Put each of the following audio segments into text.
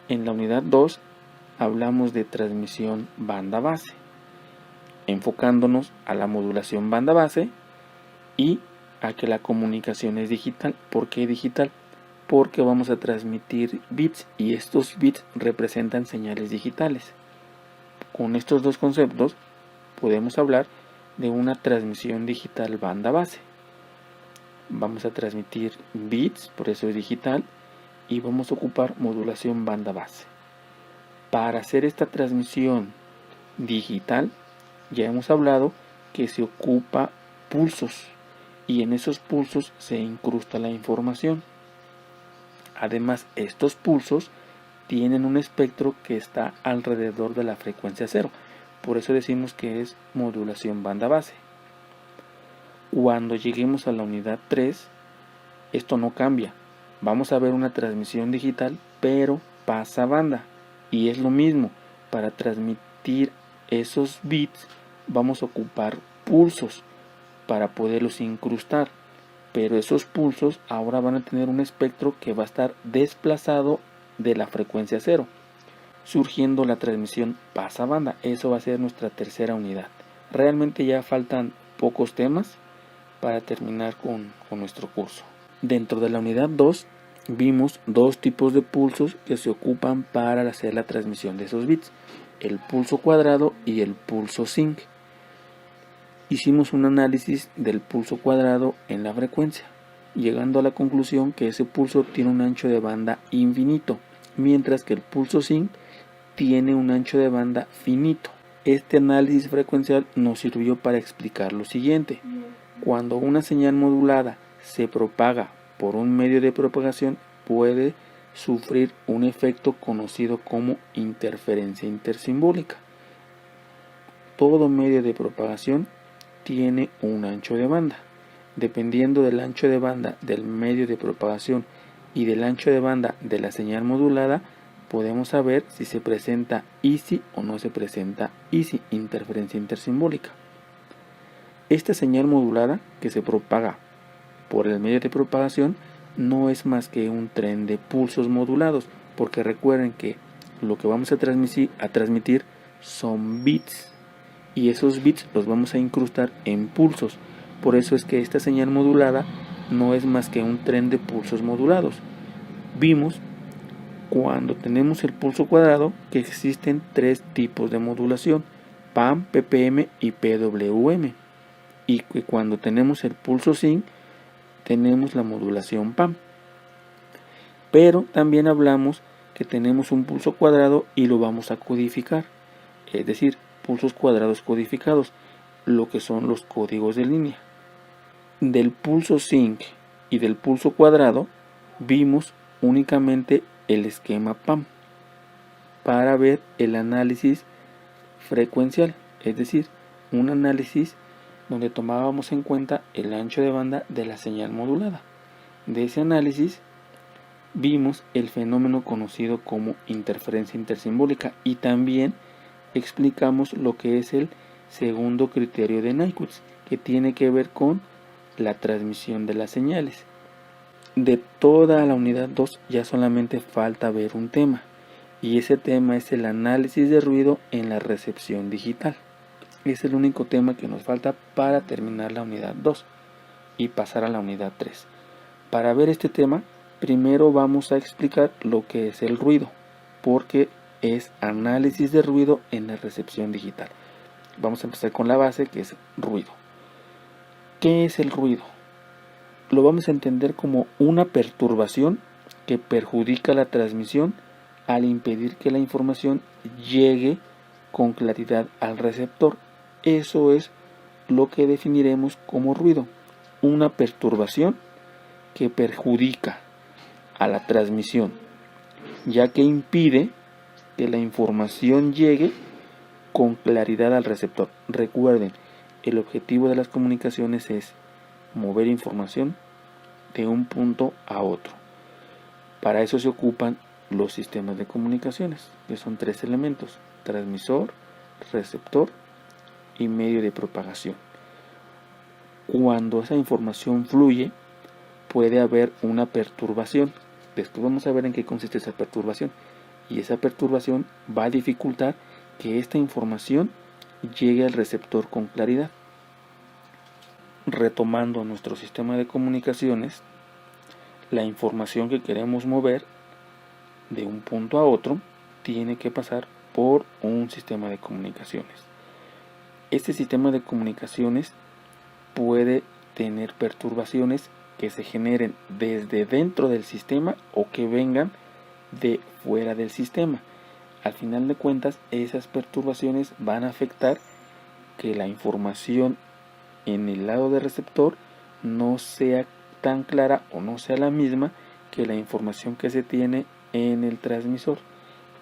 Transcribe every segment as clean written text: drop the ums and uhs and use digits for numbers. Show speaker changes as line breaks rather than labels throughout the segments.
En la unidad 2 hablamos de transmisión banda base, enfocándonos a la modulación banda base y a que la comunicación es digital. ¿Por qué digital? Porque vamos a transmitir bits y estos bits representan señales digitales. Con estos dos conceptos podemos hablar de una transmisión digital banda base. Vamos a transmitir bits, por eso es digital, y vamos a ocupar modulación banda base. Para hacer esta transmisión digital, ya hemos hablado que se ocupa pulsos y en esos pulsos se incrusta la información. Además, estos pulsos tienen un espectro que está alrededor de la frecuencia cero. Por eso decimos que es modulación banda base. Cuando lleguemos a la unidad 3, esto no cambia. Vamos a ver una transmisión digital, pero pasa banda. Y es lo mismo. Para transmitir esos bits vamos a ocupar pulsos para poderlos incrustar. Pero esos pulsos ahora van a tener un espectro que va a estar desplazado de la frecuencia cero, surgiendo la transmisión pasabanda. Eso va a ser nuestra tercera unidad. Realmente ya faltan pocos temas para terminar con nuestro curso. Dentro de la unidad 2 vimos dos tipos de pulsos que se ocupan para hacer la transmisión de esos bits: el pulso cuadrado y el pulso sinc. Hicimos un análisis del pulso cuadrado en la frecuencia, llegando a la conclusión que ese pulso tiene un ancho de banda infinito, mientras que el pulso sinc tiene un ancho de banda finito. Este análisis frecuencial nos sirvió para explicar lo siguiente: cuando una señal modulada se propaga por un medio de propagación, puede sufrir un efecto conocido como interferencia intersimbólica. Todo medio de propagación tiene un ancho de banda. Dependiendo del ancho de banda del medio de propagación y del ancho de banda de la señal modulada, podemos saber si se presenta ISI o no se presenta ISI, interferencia intersimbólica. Esta señal modulada que se propaga por el medio de propagación no es más que un tren de pulsos modulados, porque recuerden que lo que vamos a transmitir son bits, y esos bits los vamos a incrustar en pulsos. Por eso es que esta señal modulada no es más que un tren de pulsos modulados. Vimos cuando tenemos el pulso cuadrado que existen tres tipos de modulación: PAM, PPM y PWM. Y que cuando tenemos el pulso sinc tenemos la modulación PAM. Pero también hablamos que tenemos un pulso cuadrado y lo vamos a codificar, es decir, pulsos cuadrados codificados, lo que son los códigos de línea. Del pulso sinc y del pulso cuadrado vimos únicamente el esquema PAM para ver el análisis frecuencial, es decir, un análisis donde tomábamos en cuenta el ancho de banda de la señal modulada. De ese análisis vimos el fenómeno conocido como interferencia intersimbólica y también explicamos lo que es el segundo criterio de Nyquist, que tiene que ver con la transmisión de las señales. De toda la unidad 2 ya solamente falta ver un tema, y ese tema es el análisis de ruido en la recepción digital. Es el único tema que nos falta para terminar la unidad 2 y pasar a la unidad 3. Para ver este tema, primero vamos a explicar lo que es el ruido, porque es análisis de ruido en la recepción digital. Vamos a empezar con la base, que es ruido. ¿Qué es el ruido? Lo vamos a entender como una perturbación que perjudica la transmisión al impedir que la información llegue con claridad al receptor. Eso es lo que definiremos como ruido: una perturbación que perjudica a la transmisión, ya que impide que la información llegue con claridad al receptor. Recuerden, el objetivo de las comunicaciones es mover información de un punto a otro. Para eso se ocupan los sistemas de comunicaciones, que son tres elementos: transmisor, receptor y medio de propagación. Cuando esa información fluye, puede haber una perturbación. Después vamos a ver en qué consiste esa perturbación. y esa perturbación va a dificultar que esta información llegue al receptor con claridad. Retomando nuestro sistema de comunicaciones, la información que queremos mover de un punto a otro tiene que pasar por un sistema de comunicaciones. Este sistema de comunicaciones puede tener perturbaciones que se generen desde dentro del sistema o que vengan de fuera del sistema. Al final de cuentas, esas perturbaciones van a afectar que la información en el lado del receptor no sea tan clara o no sea la misma que la información que se tiene en el transmisor.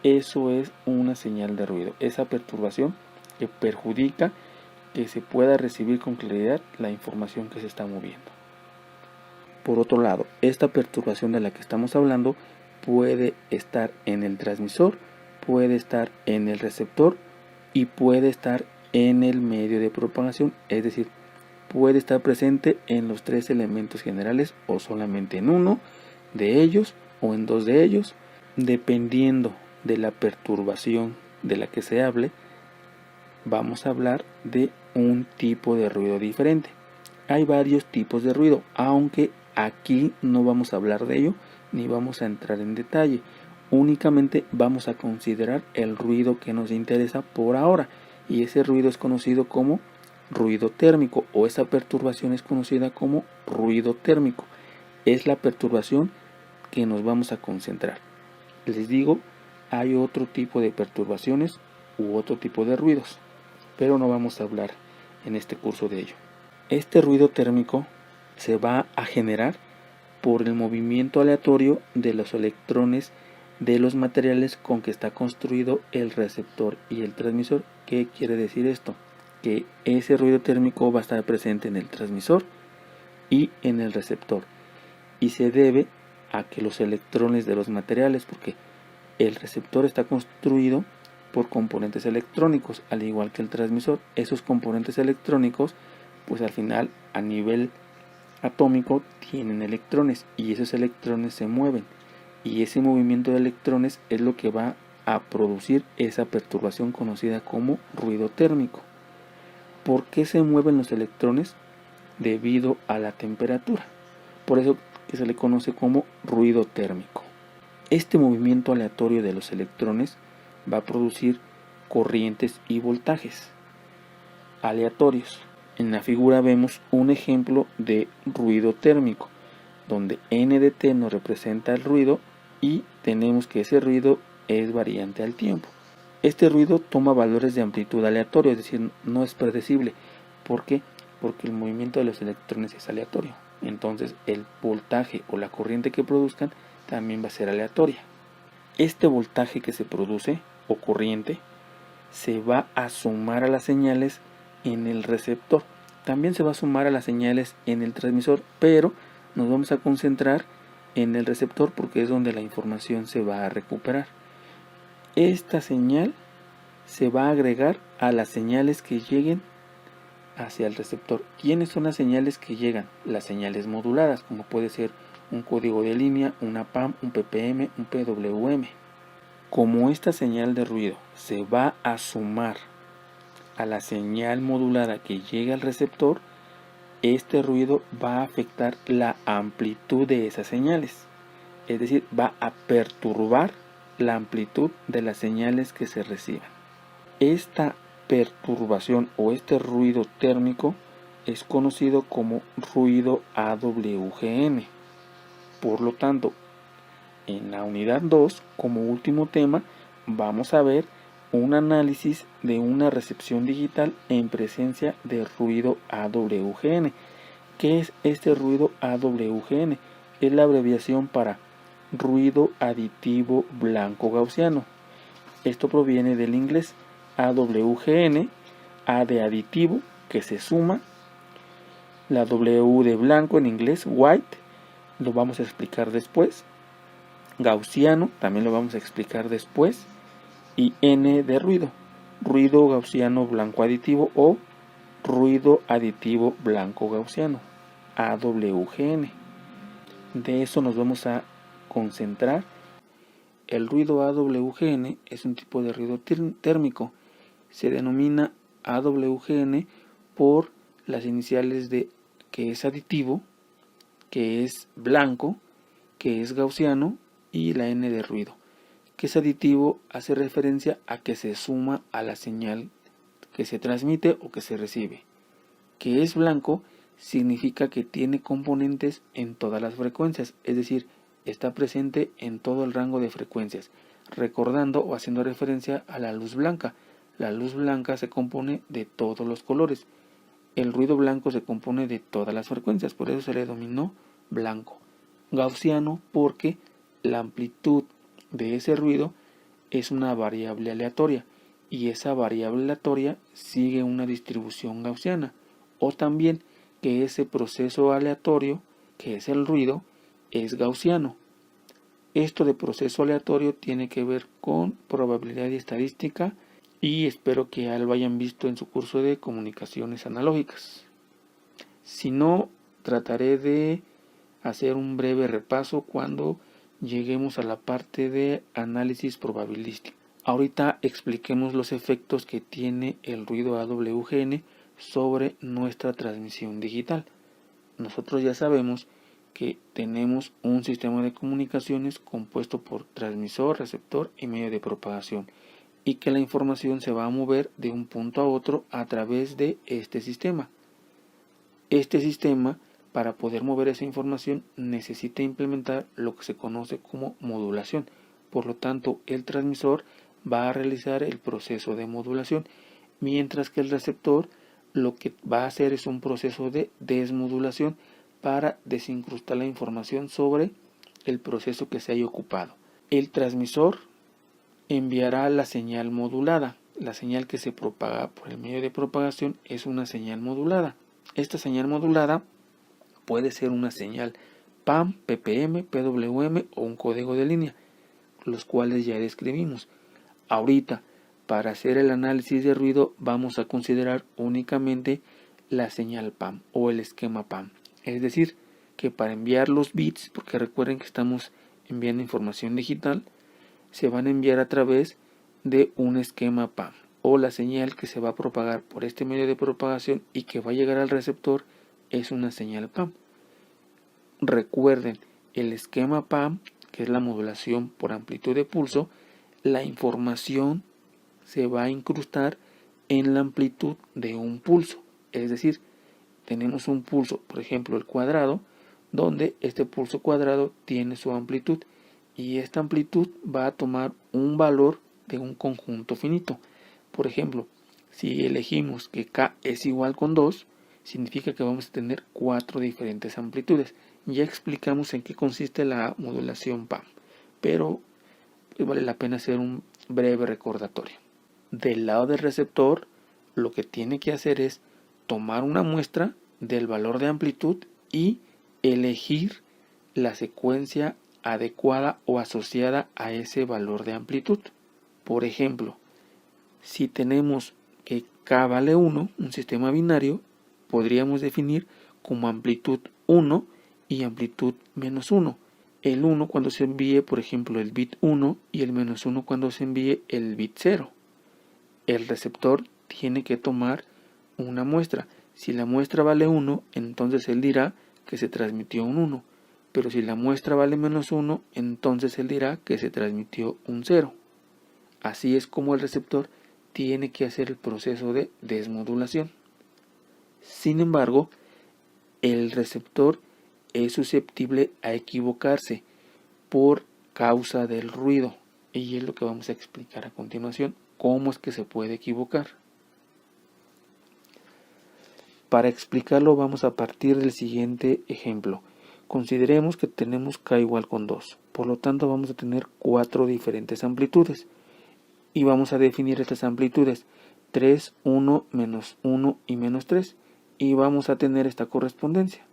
Eso es una señal de ruido, esa perturbación que perjudica que se pueda recibir con claridad la información que se está moviendo. Por otro lado, esta perturbación de la que estamos hablando puede estar en el transmisor, puede estar en el receptor y puede estar en el medio de propagación, es decir, puede estar presente en los tres elementos generales o solamente en uno de ellos o en dos de ellos, dependiendo de la perturbación de la que se hable. Vamos a hablar de un tipo de ruido diferente. Hay varios tipos de ruido, aunque aquí no vamos a hablar de ello ni vamos a entrar en detalle. Únicamente vamos a considerar el ruido que nos interesa por ahora, y ese ruido es conocido como ruido térmico, o esa perturbación es conocida como ruido térmico. Es la perturbación que nos vamos a concentrar. Les digo, hay otro tipo de perturbaciones u otro tipo de ruidos, pero no vamos a hablar en este curso de ello. Este ruido térmico se va a generar por el movimiento aleatorio de los electrones de los materiales con que está construido el receptor y el transmisor. ¿Qué quiere decir esto? Que ese ruido térmico va a estar presente en el transmisor y en el receptor, y se debe a que los electrones de los materiales, porque el receptor está construido por componentes electrónicos, al igual que el transmisor, esos componentes electrónicos, pues al final a nivel atómico tienen electrones, y esos electrones se mueven, y ese movimiento de electrones es lo que va a producir esa perturbación conocida como ruido térmico. ¿Por qué se mueven los electrones? Debido a la temperatura. Por eso que se le conoce como ruido térmico. Este movimiento aleatorio de los electrones va a producir corrientes y voltajes aleatorios. En la figura vemos un ejemplo de ruido térmico, donde N de T nos representa el ruido y tenemos que ese ruido es variante al tiempo. Este ruido toma valores de amplitud aleatorio, es decir, no es predecible. ¿Por qué? Porque el movimiento de los electrones es aleatorio. Entonces el voltaje o la corriente que produzcan también va a ser aleatoria. Este voltaje que se produce o corriente se va a sumar a las señales en el receptor. También se va a sumar a las señales en el transmisor, pero nos vamos a concentrar en el receptor porque es donde la información se va a recuperar. Esta señal se va a agregar a las señales que lleguen hacia el receptor. ¿Quiénes son las señales que llegan? Las señales moduladas, como puede ser un código de línea, una PAM, un PPM, un PWM. Como esta señal de ruido se va a sumar a la señal modulada que llega al receptor, este ruido va a afectar la amplitud de esas señales. Es decir, va a perturbar la amplitud de las señales que se reciban. Esta perturbación o este ruido térmico es conocido como ruido AWGN. Por lo tanto, en la unidad 2, como último tema, vamos a ver un análisis de una recepción digital en presencia de ruido AWGN. ¿Qué es este ruido AWGN? Es la abreviación para ruido aditivo blanco gaussiano. Esto proviene del inglés AWGN, A de aditivo, que se suma, la W de blanco en inglés, white, lo vamos a explicar después, gaussiano, también lo vamos a explicar después, y N de ruido, ruido gaussiano blanco aditivo o ruido aditivo blanco gaussiano, AWGN. De eso nos vamos a concentrar el ruido AWGN es un tipo de ruido térmico. Se denomina AWGN por las iniciales de que es aditivo, que es blanco, que es gaussiano y la N de ruido. Que es aditivo hace referencia a que se suma a la señal que se transmite o que se recibe. Que es blanco significa que tiene componentes en todas las frecuencias, es decir, está presente en todo el rango de frecuencias, recordando o haciendo referencia a la luz blanca. La luz blanca se compone de todos los colores. El ruido blanco se compone de todas las frecuencias, por eso se le denominó blanco. Gaussiano porque la amplitud de ese ruido es una variable aleatoria y esa variable aleatoria sigue una distribución gaussiana, o también que ese proceso aleatorio, que es el ruido, es gaussiano. Esto de proceso aleatorio tiene que ver con probabilidad y estadística, y espero que ya lo hayan visto en su curso de comunicaciones analógicas. Si no, trataré de hacer un breve repaso cuando lleguemos a la parte de análisis probabilístico. Ahorita expliquemos los efectos que tiene el ruido AWGN sobre nuestra transmisión digital. Nosotros ya sabemos que tenemos un sistema de comunicaciones compuesto por transmisor, receptor y medio de propagación, y que la información se va a mover de un punto a otro a través de este sistema. Este sistema, para poder mover esa información, necesita implementar lo que se conoce como modulación. Por lo tanto, el transmisor va a realizar el proceso de modulación, mientras que el receptor lo que va a hacer es un proceso de desmodulación para desincrustar la información sobre el proceso que se haya ocupado. El transmisor enviará la señal modulada. La señal que se propaga por el medio de propagación es una señal modulada. Esta señal modulada puede ser una señal PAM, PPM, PWM o un código de línea, los cuales ya describimos. Ahorita, para hacer el análisis de ruido, vamos a considerar únicamente la señal PAM o el esquema PAM. Es decir, que para enviar los bits, porque recuerden que estamos enviando información digital, se van a enviar a través de un esquema PAM, o la señal que se va a propagar por este medio de propagación y que va a llegar al receptor es una señal PAM. Recuerden, el esquema PAM, que es la modulación por amplitud de pulso, la información se va a incrustar en la amplitud de un pulso. Es decir, tenemos un pulso, por ejemplo el cuadrado, donde este pulso cuadrado tiene su amplitud, y esta amplitud va a tomar un valor de un conjunto finito. Por ejemplo, si elegimos que K es igual con 2, significa que vamos a tener 4 diferentes amplitudes. Ya explicamos en qué consiste la modulación PAM, pero vale la pena hacer un breve recordatorio. Del lado del receptor, lo que tiene que hacer es tomar una muestra del valor de amplitud y elegir la secuencia adecuada o asociada a ese valor de amplitud. Por ejemplo, si tenemos que K vale 1, un sistema binario, podríamos definir como amplitud 1 y amplitud menos 1. El 1 cuando se envíe, por ejemplo, el bit 1 y el menos 1 cuando se envíe el bit 0. El receptor tiene que tomar una muestra. Si la muestra vale 1, entonces él dirá que se transmitió un 1. Pero si la muestra vale menos 1, entonces él dirá que se transmitió un 0. Así es como el receptor tiene que hacer el proceso de desmodulación. Sin embargo, el receptor es susceptible a equivocarse por causa del ruido. Y es lo que vamos a explicar a continuación, cómo es que se puede equivocar. Para explicarlo vamos a partir del siguiente ejemplo. Consideremos que tenemos K igual con 2, por lo tanto vamos a tener 4 diferentes amplitudes. Y vamos a definir estas amplitudes 3, 1, menos 1 y menos 3. Y vamos a tener esta correspondencia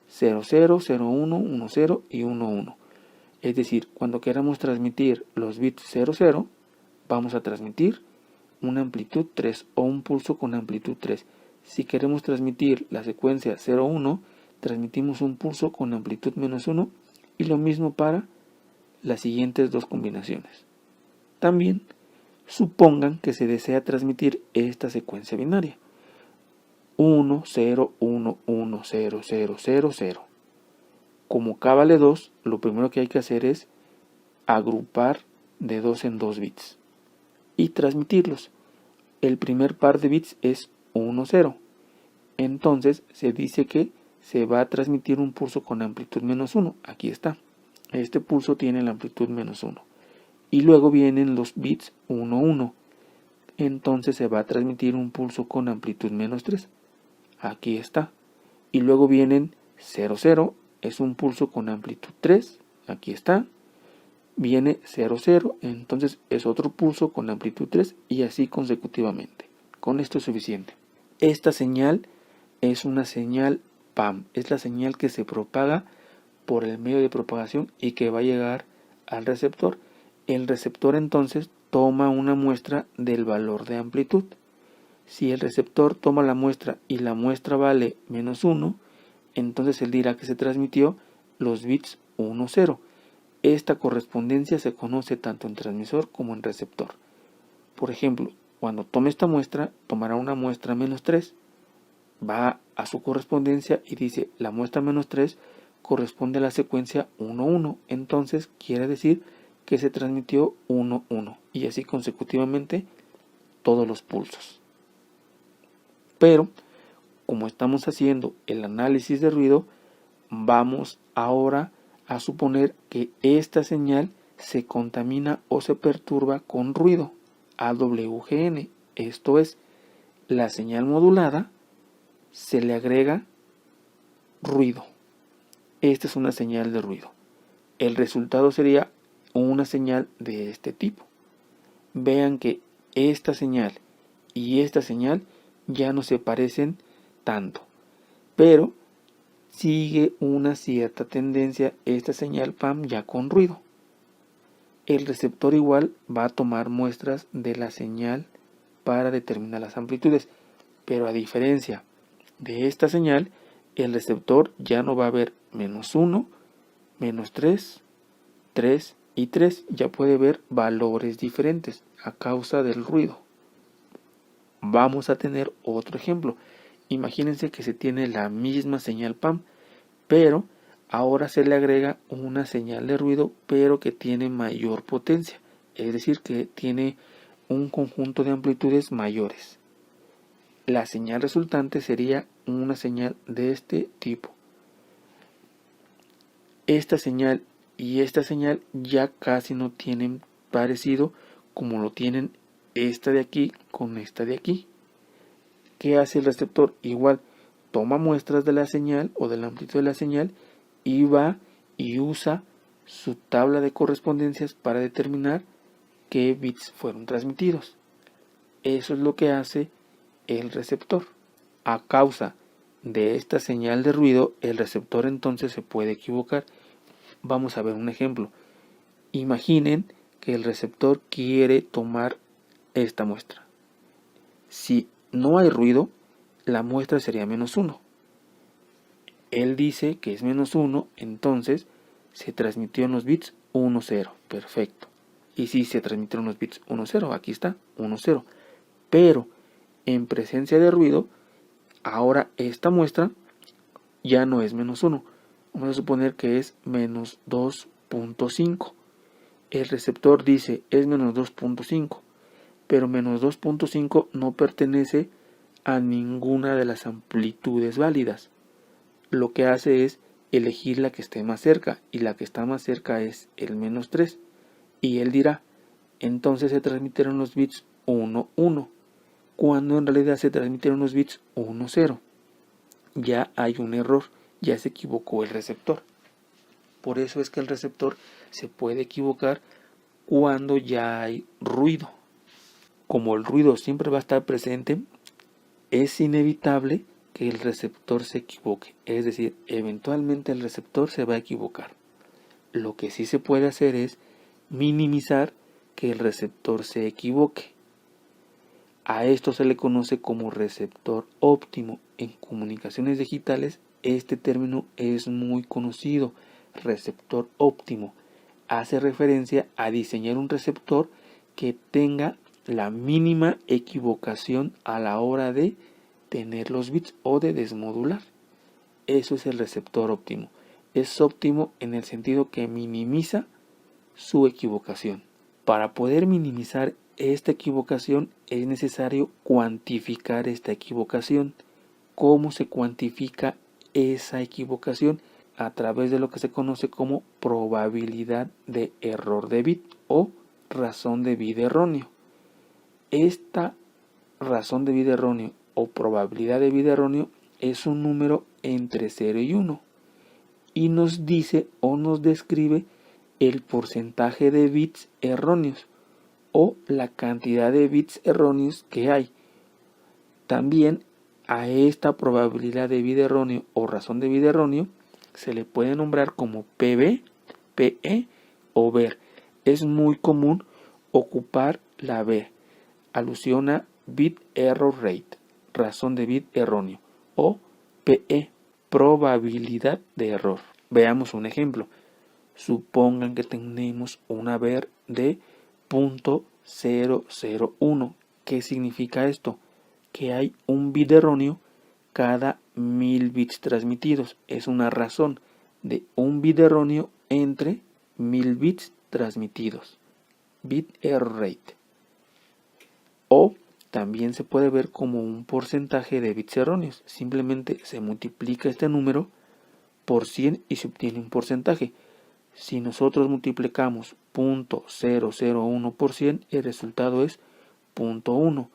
0, 0, 0, 1, 1, 0 y 1, 1. Es decir, cuando queramos transmitir los bits 0, 0, vamos a transmitir una amplitud 3 o un pulso con amplitud 3. Si queremos transmitir la secuencia 0, 1, transmitimos un pulso con amplitud menos 1 y lo mismo para las siguientes dos combinaciones. También supongan que se desea transmitir esta secuencia binaria: 1, 0, 1, 1, 0, 0, 0, 0. Como K vale 2, lo primero que hay que hacer es agrupar de 2 en 2 bits y transmitirlos. El primer par de bits es 1, 0. Entonces se dice que se va a transmitir un pulso con amplitud menos 1. Aquí está. Este pulso tiene la amplitud menos 1. Y luego vienen los bits 1, 1. Entonces se va a transmitir un pulso con amplitud menos 3. Aquí está. Y luego vienen 0, 0. Es un pulso con amplitud 3. Aquí está. Viene 0, 0. Entonces es otro pulso con amplitud 3 y así consecutivamente. Con esto es suficiente. Esta señal es una señal PAM. Es la señal que se propaga por el medio de propagación y que va a llegar al receptor. El receptor entonces toma una muestra del valor de amplitud. Si el receptor toma la muestra y la muestra vale menos 1, entonces él dirá que se transmitió los bits 1, 0. Esta correspondencia se conoce tanto en transmisor como en receptor. Por ejemplo, cuando tome esta muestra, tomará una muestra menos 3, va a su correspondencia y dice la muestra menos 3 corresponde a la secuencia 1, 1. Entonces quiere decir que se transmitió 1, 1 y así consecutivamente todos los pulsos. Pero como estamos haciendo el análisis de ruido, vamos ahora a suponer que esta señal se contamina o se perturba con ruido, AWGN. Esto es, la señal modulada se le agrega ruido. Esta es una señal de ruido. El resultado sería una señal de este tipo. Vean que esta señal y esta señal ya no se parecen tanto, pero sigue una cierta tendencia esta señal PAM ya con ruido. El receptor igual va a tomar muestras de la señal para determinar las amplitudes, pero a diferencia de esta señal, el receptor ya no va a ver menos 1, menos 3, 3 y 3, ya puede ver valores diferentes a causa del ruido. Vamos a tener otro ejemplo. Imagínense que se tiene la misma señal PAM, pero ahora se le agrega una señal de ruido, pero que tiene mayor potencia, es decir, que tiene un conjunto de amplitudes mayores. La señal resultante sería una señal de este tipo. Esta señal y esta señal ya casi no tienen parecido como lo tienen esta de aquí con esta de aquí. ¿Qué hace el receptor? Igual toma muestras de la señal o de la amplitud de la señal y va y usa su tabla de correspondencias para determinar qué bits fueron transmitidos. Eso es lo que hace el receptor. A causa de esta señal de ruido, el receptor entonces se puede equivocar. Vamos a ver un ejemplo. Imaginen que el receptor quiere tomar esta muestra. Si no hay ruido, la muestra sería menos 1. Él dice que es menos 1, entonces se transmitió en los bits 1, 0. Perfecto. Y sí, se transmitieron los bits 1, 0. Aquí está, 1, 0. Pero en presencia de ruido, ahora esta muestra ya no es menos 1. Vamos a suponer que es menos 2.5. El receptor dice es menos 2.5, pero menos 2.5 no pertenece a ninguna de las amplitudes válidas. Lo que hace es elegir la que esté más cerca, y la que está más cerca es el menos 3. Y él dirá, entonces se transmitieron los bits 1, 1, cuando en realidad se transmitieron los bits 1, 0. Ya hay un error, ya se equivocó el receptor. Por eso es que el receptor se puede equivocar cuando ya hay ruido. Como el ruido siempre va a estar presente, es inevitable que el receptor se equivoque. Es decir, eventualmente el receptor se va a equivocar. Lo que sí se puede hacer es minimizar que el receptor se equivoque. A esto se le conoce como receptor óptimo. En comunicaciones digitales este término es muy conocido, receptor óptimo. hace referencia a diseñar un receptor que tenga la mínima equivocación a la hora de tener los bits o de desmodular. Eso es el receptor óptimo. Es óptimo en el sentido que minimiza su equivocación. Para poder minimizar esta equivocación es necesario cuantificar esta equivocación. ¿Cómo se cuantifica esa equivocación? A través de lo que se conoce como probabilidad de error de bit o razón de bit erróneo. Esta razón de bit erróneo o probabilidad de bit erróneo es un número entre 0 y 1 y nos dice o nos describe el porcentaje de bits erróneos o la cantidad de bits erróneos que hay. También a esta probabilidad de bit erróneo o razón de bit erróneo se le puede nombrar como PB, PE o VER. Es muy común ocupar la VER, alusión a bit error rate, razón de bit erróneo, o PE, probabilidad de error. Veamos un ejemplo. Supongan que tenemos una VER de 0.001. ¿Qué significa esto? Que hay un bit erróneo cada 1000 bits transmitidos. Es una razón de un bit erróneo entre 1000 bits transmitidos. Bit error rate. O también se puede ver como un porcentaje de bits erróneos. Simplemente se multiplica este número por 100 y se obtiene un porcentaje. Si nosotros multiplicamos 0.001 por 100, el resultado es 0.1.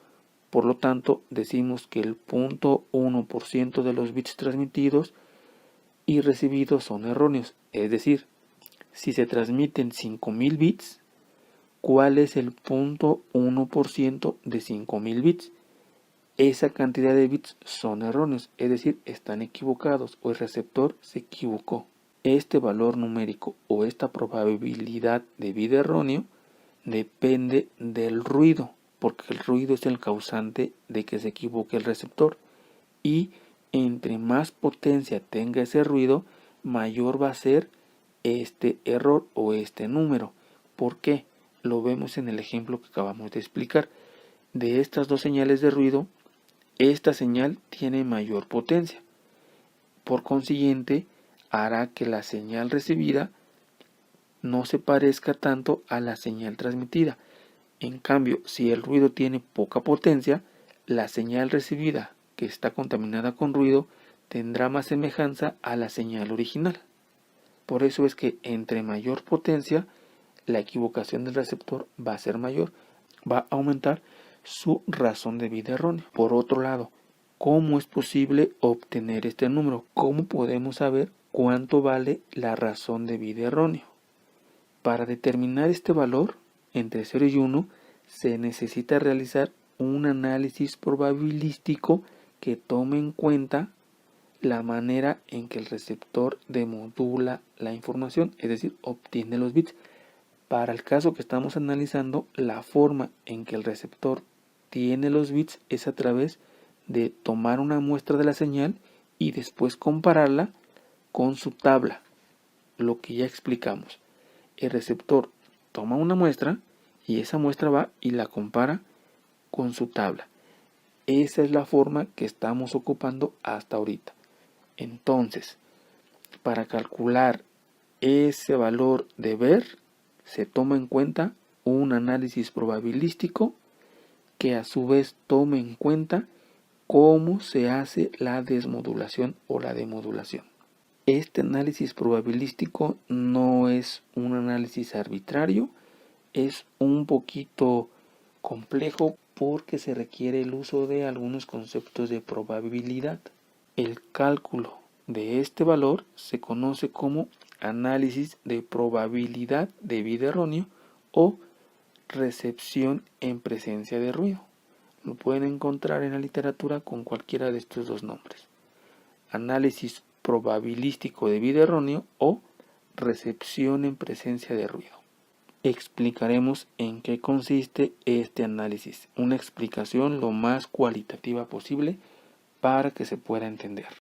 Por lo tanto, decimos que el 0.1% de los bits transmitidos y recibidos son erróneos. Es decir, si se transmiten 5000 bits, ¿cuál es el 0.1% de 5000 bits? Esa cantidad de bits son erróneos, es decir, están equivocados o el receptor se equivocó. Este valor numérico o esta probabilidad de bit erróneo depende del ruido, porque el ruido es el causante de que se equivoque el receptor. Y entre más potencia tenga ese ruido, mayor va a ser este error o este número. ¿Por qué? Lo vemos en el ejemplo que acabamos de explicar. De estas dos señales de ruido, esta señal tiene mayor potencia. Por consiguiente, hará que la señal recibida no se parezca tanto a la señal transmitida. En cambio, si el ruido tiene poca potencia, la señal recibida, que está contaminada con ruido, tendrá más semejanza a la señal original. Por eso es que entre mayor potencia, la equivocación del receptor va a ser mayor, va a aumentar su razón de bit erróneo. Por otro lado, ¿cómo es posible obtener este número? ¿Cómo podemos saber cuánto vale la razón de bit erróneo? Para determinar este valor, entre 0 y 1, se necesita realizar un análisis probabilístico que tome en cuenta la manera en que el receptor demodula la información, es decir, obtiene los bits. Para el caso que estamos analizando, la forma en que el receptor tiene los bits es a través de tomar una muestra de la señal y después compararla con su tabla, lo que ya explicamos. El receptor toma una muestra y esa muestra va y la compara con su tabla. Esa es la forma que estamos ocupando hasta ahorita. Entonces, para calcular ese valor de VER, se toma en cuenta un análisis probabilístico que a su vez tome en cuenta cómo se hace la desmodulación o la demodulación. Este análisis probabilístico no es un análisis arbitrario, es un poquito complejo porque se requiere el uso de algunos conceptos de probabilidad. El cálculo de este valor se conoce como análisis de probabilidad de bit erróneo o recepción en presencia de ruido. Lo pueden encontrar en la literatura con cualquiera de estos dos nombres. Análisis probabilístico de bit erróneo o recepción en presencia de ruido. Explicaremos en qué consiste este análisis, una explicación lo más cualitativa posible para que se pueda entender.